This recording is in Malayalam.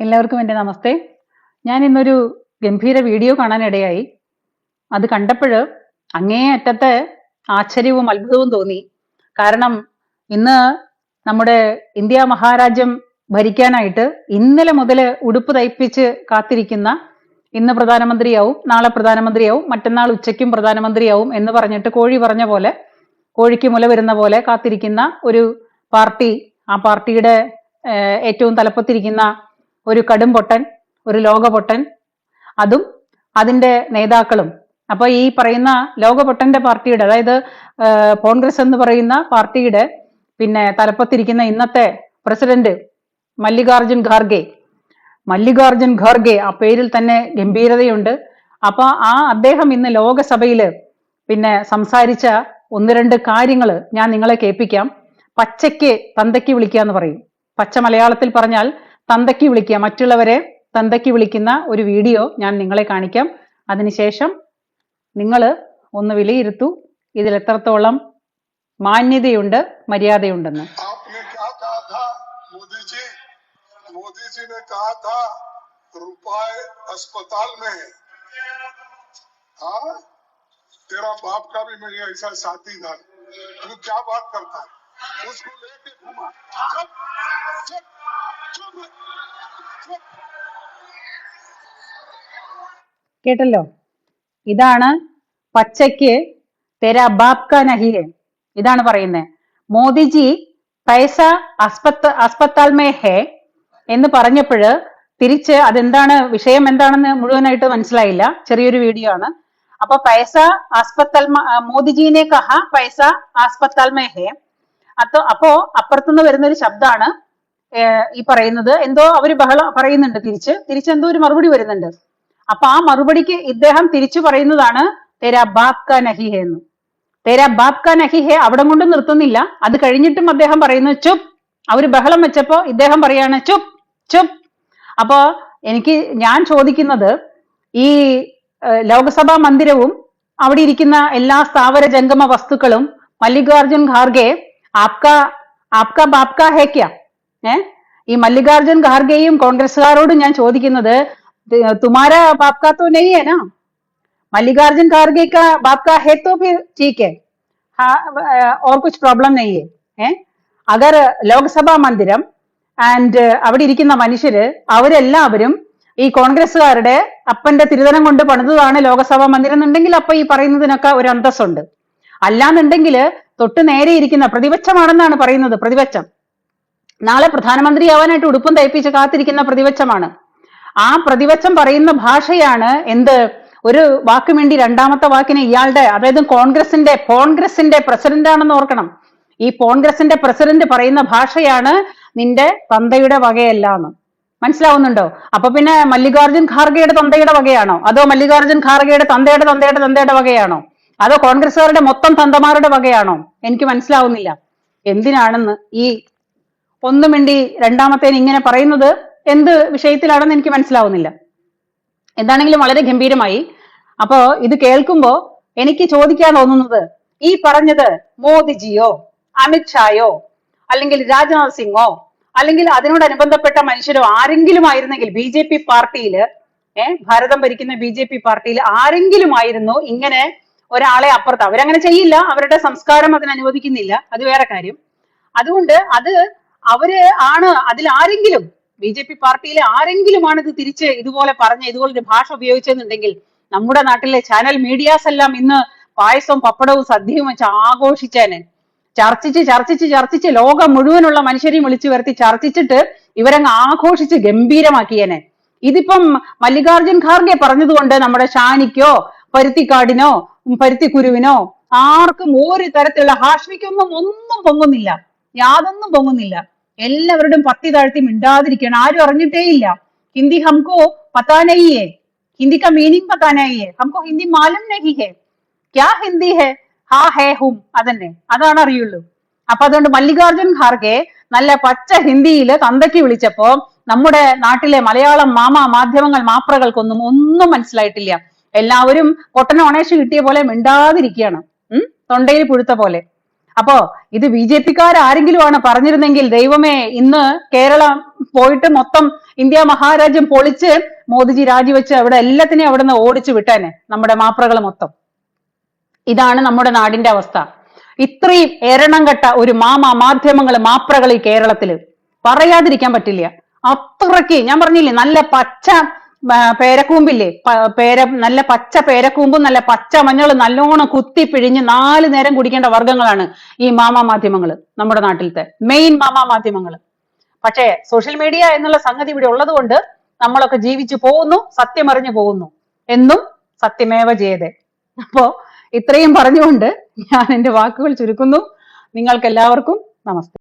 എല്ലാവർക്കും എൻ്റെ നമസ്തേ. ഞാൻ ഇന്നൊരു ഗംഭീര വീഡിയോ കാണാനിടയായി. അത് കണ്ടപ്പോൾ അങ്ങേയറ്റത്തെ ആശ്ചര്യവും അത്ഭുതവും തോന്നി. കാരണം ഇന്ന് നമ്മുടെ ഇന്ത്യ മഹാരാജ്യം ഭരിക്കാനായിട്ട് ഇന്നലെ മുതൽ ഉടുപ്പ് തയ്പ്പിച്ച് കാത്തിരിക്കുന്ന, ഇന്ന് പ്രധാനമന്ത്രിയാവും, നാളെ പ്രധാനമന്ത്രിയാവും, മറ്റന്നാൾ ഉച്ചയ്ക്കും പ്രധാനമന്ത്രിയാവും എന്ന് പറഞ്ഞിട്ട് കോഴി പറഞ്ഞ പോലെ, കോഴിക്ക് മുല വരുന്ന പോലെ കാത്തിരിക്കുന്ന ഒരു പാർട്ടി, ആ പാർട്ടിയുടെ ഏറ്റവും തലപ്പത്തിരിക്കുന്ന ഒരു കടും പൊട്ടൻ, ഒരു ലോക പൊട്ടൻ, അതും അതിന്റെ നേതാക്കളും. അപ്പൊ ഈ പറയുന്ന ലോക പൊട്ടന്റെ പാർട്ടിയുടെ, അതായത് കോൺഗ്രസ് എന്ന് പറയുന്ന പാർട്ടിയുടെ പിന്നെ തലപ്പത്തിരിക്കുന്ന ഇന്നത്തെ പ്രസിഡന്റ് മല്ലികാർജുൻ ഖാർഗെ, ആ പേരിൽ തന്നെ ഗംഭീരതയുണ്ട്. അപ്പൊ അദ്ദേഹം ഇന്ന് ലോകസഭയില് പിന്നെ സംസാരിച്ച ഒന്ന് രണ്ട് കാര്യങ്ങൾ ഞാൻ നിങ്ങളെ കേൾപ്പിക്കാം. പച്ചയ്ക്ക് തന്തയ്ക്ക് വിളിക്കുക എന്ന് പറയും. പച്ച മലയാളത്തിൽ പറഞ്ഞാൽ തന്തയ്ക്ക് വിളിക്കുക, മറ്റുള്ളവരെ തന്തയ്ക്ക് വിളിക്കുന്ന ഒരു വീഡിയോ ഞാൻ നിങ്ങളെ കാണിക്കാം. അതിനുശേഷം നിങ്ങൾ ഒന്ന് വിലയിരുത്തൂ ഇതിൽ എത്രത്തോളം മാന്യതയുണ്ട്, മര്യാദയുണ്ടെന്ന്. मोदी जी ने कहा था रुपए अस्पताल में है। हाँ, तेरा बाप का भी मेरी ऐसा साथी था, तू क्या बात करता है? उसको लेके घुमा। കേട്ടല്ലോ, ഇതാണ് പച്ചയ്ക്ക് തെരാ ബാപ് കാ നഹി ഹെ, ഇതാണ് പറയുന്നത്. മോദിജി പൈസ അസ്പത്താൽ മേ ഹെ എന്ന് പറഞ്ഞപ്പോൾ തിരിച്ച് അതെന്താണ്, വിഷയം എന്താണെന്ന് മുഴുവനായിട്ട് മനസ്സിലായില്ല. ചെറിയൊരു വീഡിയോ ആണ്. അപ്പൊ പൈസ ആസ്പത്താൽ, മോദിജീനെ കഹ പൈസ ആസ്പത്താൽ മേ ഹെ. അപ്പോ അപ്പുറത്തുനിന്ന് വരുന്ന ഒരു ശബ്ദമാണ് ഈ പറയുന്നത്. എന്തോ അവര് ബഹളം പറയുന്നുണ്ട്, തിരിച്ചെന്തോ ഒരു മറുപടി വരുന്നുണ്ട്. അപ്പൊ ആ മറുപടിക്ക് ഇദ്ദേഹം തിരിച്ചു പറയുന്നതാണ് തേരാ ബാപ് കാ നഹി ഹെ എന്ന്. തേരാ ബാപ് കാ നഹി ഹെ അവിടെ കൊണ്ട് നിർത്തുന്നില്ല. അത് കഴിഞ്ഞിട്ടും അദ്ദേഹം പറയുന്നു ചുപ്. അവര് ബഹളം വെച്ചപ്പോ ഇദ്ദേഹം പറയാണ് ചുപ് ചുപ്. അപ്പോ ഞാൻ ചോദിക്കുന്നത്, ഈ ലോകസഭാ മന്ദിരവും അവിടെ ഇരിക്കുന്ന എല്ലാ സ്ഥാവര ജംഗമ വസ്തുക്കളും മല്ലികാർജുൻ ഖാർഗെ ആപ്കാ ബാപ്കാ ഹേ ക്യാ? ഈ മല്ലികാർജുൻ ഖാർഗെയും കോൺഗ്രസ്സുകാരോട് ഞാൻ ചോദിക്കുന്നത്, തുമാരാ ബാപ്കാ തോ നഹി ഹെ നാ? मल्लिकार्जुन खड़गे का बाप का है तो फिर ठीक है, हाँ, और कुछ प्रॉब्लम नहीं है. अगर ലോക്സഭാ മന്ദിരം ആൻഡ് അവിടെ ഇരിക്കുന്ന മനുഷ്യര് അവരെല്ലാവരും ഈ കോൺഗ്രസ്സുകാരുടെ അപ്പന്റെ തിരുധനം കൊണ്ട് പണിതതാണ് ലോകസഭാ മന്ദിരം എന്നുണ്ടെങ്കിൽ അപ്പൊ ഈ പറയുന്നതിനൊക്കെ ഒരു അന്തസ്സുണ്ട്. അല്ലാന്നുണ്ടെങ്കിൽ തൊട്ട് നേരെ ഇരിക്കുന്ന പ്രതിപക്ഷമാണെന്നാണ് പറയുന്നത്. പ്രതിപക്ഷം നാളെ പ്രധാനമന്ത്രിയാവാനായിട്ട് ഉടുപ്പും തയ്പ്പിച്ച് കാത്തിരിക്കുന്ന പ്രതിപക്ഷമാണ്. ആ പ്രതിപക്ഷം പറയുന്ന ഭാഷയാണ് എന്ത്? ഒരു വാക്ക് വേണ്ടി രണ്ടാമത്തെ വാക്കിന് ഇയാളുടെ, അതായത് കോൺഗ്രസിന്റെ പ്രസിഡന്റ് ആണെന്ന് ഓർക്കണം. ഈ കോൺഗ്രസിന്റെ പ്രസിഡന്റ് പറയുന്ന ഭാഷയാണ് നിന്റെ തന്തയുടെ വകയല്ല എന്ന്. മനസ്സിലാവുന്നുണ്ടോ? അപ്പൊ പിന്നെ മല്ലികാർജുൻ ഖാർഗെയുടെ തന്തയുടെ വകയാണോ? അതോ മല്ലികാർജുൻ ഖാർഗെയുടെ തന്തയുടെ വകയാണോ? അതോ കോൺഗ്രസ്സുകാരുടെ മൊത്തം തന്തമാരുടെ വകയാണോ? എനിക്ക് മനസ്സിലാവുന്നില്ല എന്തിനാണെന്ന്. ഈ ഒന്നും വേണ്ടി രണ്ടാമത്തേന് ഇങ്ങനെ പറയുന്നത് എന്ത് വിഷയത്തിലാണെന്ന് എനിക്ക് മനസ്സിലാവുന്നില്ല. എന്താണെങ്കിലും വളരെ ഗംഭീരമായി. അപ്പോ ഇത് കേൾക്കുമ്പോ എനിക്ക് ചോദിക്കാൻ തോന്നുന്നത്, ഈ പറഞ്ഞത് മോദിജിയോ അമിത്ഷായോ അല്ലെങ്കിൽ രാജ്നാഥ് സിംഗോ അല്ലെങ്കിൽ അതിനോടനുബന്ധപ്പെട്ട മനുഷ്യരോ ആരെങ്കിലും ആയിരുന്നെങ്കിൽ, BJP പാർട്ടിയില്, ഭാരതം ഭരിക്കുന്ന BJP പാർട്ടിയിൽ ആരെങ്കിലും ആയിരുന്നു ഇങ്ങനെ ഒരാളെ അപ്പുറത്ത്, അവരങ്ങനെ ചെയ്യില്ല, അവരുടെ സംസ്കാരം അതിന് അനുവദിക്കുന്നില്ല, അത് വേറെ കാര്യം. അതുകൊണ്ട് അവര് ആണ് അതിൽ ആരെങ്കിലും, BJP പാർട്ടിയിലെ ആരെങ്കിലുമാണ് ഇത് തിരിച്ച് ഇതുപോലെ പറഞ്ഞ, ഇതുപോലൊരു ഭാഷ ഉപയോഗിച്ചെന്നുണ്ടെങ്കിൽ നമ്മുടെ നാട്ടിലെ ചാനൽ മീഡിയാസ് എല്ലാം ഇന്ന് പായസവും പപ്പടവും സദ്യയും വെച്ച് ആഘോഷിച്ചേനെ. ചർച്ചിച്ച് ലോകം മുഴുവനുള്ള മനുഷ്യരെയും വിളിച്ചു വരുത്തി ചർച്ചിച്ചിട്ട് ഇവരങ്ങ് ആഘോഷിച്ച് ഗംഭീരമാക്കിയേനെ. ഇതിപ്പം മല്ലികാർജുൻ ഖാർഗെ പറഞ്ഞതുകൊണ്ട് നമ്മുടെ ഷാനിക്കോ പരുത്തിക്കാടിനോ പരുത്തിക്കുരുവിനോ ആർക്കും ഒരു തരത്തിലുള്ള ഒന്നും പൊങ്ങുന്നില്ല, യാതൊന്നും പൊങ്ങുന്നില്ല. എല്ലാവരുടെയും പത്തി താഴ്ത്തി മിണ്ടാതിരിക്കണം. ആരും അറിഞ്ഞിട്ടേ ഇല്ല. ഹിന്ദി ഹംകോ പതാ നഹി ഹെ, ഹിന്ദി കാ മീനിങ് പതാ നഹി ഹെ, ഹംകോ ഹിന്ദി മാലൂം നഹി ഹെ, ക്യാ ഹിന്ദി ഹെ, ഹാ ഹേ ഹും, അതന്നെ, അതാണ് അറിയുള്ളൂ. അപ്പൊ അതുകൊണ്ട് മല്ലികാർജുൻ ഖാർഗെ നല്ല പച്ച ഹിന്ദിയില് തന്തയ്ക്ക് വിളിച്ചപ്പോ നമ്മുടെ നാട്ടിലെ മലയാളം മാധ്യമങ്ങൾ ഒന്നും മനസ്സിലായിട്ടില്ല. എല്ലാവരും പൊട്ടന ഒണേഷ് കിട്ടിയ പോലെ മിണ്ടാതിരിക്കുകയാണ്, തൊണ്ടയിൽ പുഴുത്ത പോലെ. അപ്പോ ഇത് ബി ജെ പിക്കാർ ആരെങ്കിലും ആണ് പറഞ്ഞിരുന്നെങ്കിൽ ദൈവമേ, ഇന്ന് കേരളം പോയിട്ട് മൊത്തം ഇന്ത്യ മഹാരാജ്യം പൊളിച്ച് മോദിജി രാജിവെച്ച് അവിടെ എല്ലാത്തിനെയും അവിടെ നിന്ന് ഓടിച്ചു വിട്ടാനെ, നമ്മുടെ മാപ്രകൾ മൊത്തം. ഇതാണ് നമ്മുടെ നാടിന്റെ അവസ്ഥ. ഇത്രയും എരണം കെട്ട ഒരു മാധ്യമങ്ങൾ മാപ്രകൾ ഈ കേരളത്തില് പറയാതിരിക്കാൻ പറ്റില്ല. അത്രയ്ക്ക് ഞാൻ പറഞ്ഞില്ലേ, നല്ല പച്ച പേരക്കൂമ്പില്ലേ, നല്ല പച്ച പേരക്കൂമ്പും നല്ല പച്ച മഞ്ഞളും നല്ലോണം കുത്തി പിഴിഞ്ഞ് 4 നേരം കുടിക്കേണ്ട വർഗ്ഗങ്ങളാണ് ഈ മാധ്യമങ്ങൾ, നമ്മുടെ നാട്ടിലത്തെ മെയിൻ മാധ്യമങ്ങൾ. പക്ഷേ സോഷ്യൽ മീഡിയ എന്നുള്ള സംഗതി ഇവിടെ ഉള്ളത് കൊണ്ട് നമ്മളൊക്കെ ജീവിച്ചു പോകുന്നു, സത്യമറിഞ്ഞു പോകുന്നു, എന്നും സത്യമേവ ജയതേ. അപ്പോ ഇത്രയും പറഞ്ഞുകൊണ്ട് ഞാൻ എന്റെ വാക്കുകൾ ചുരുക്കുന്നു. നിങ്ങൾക്ക് എല്ലാവർക്കും നമസ്തേ.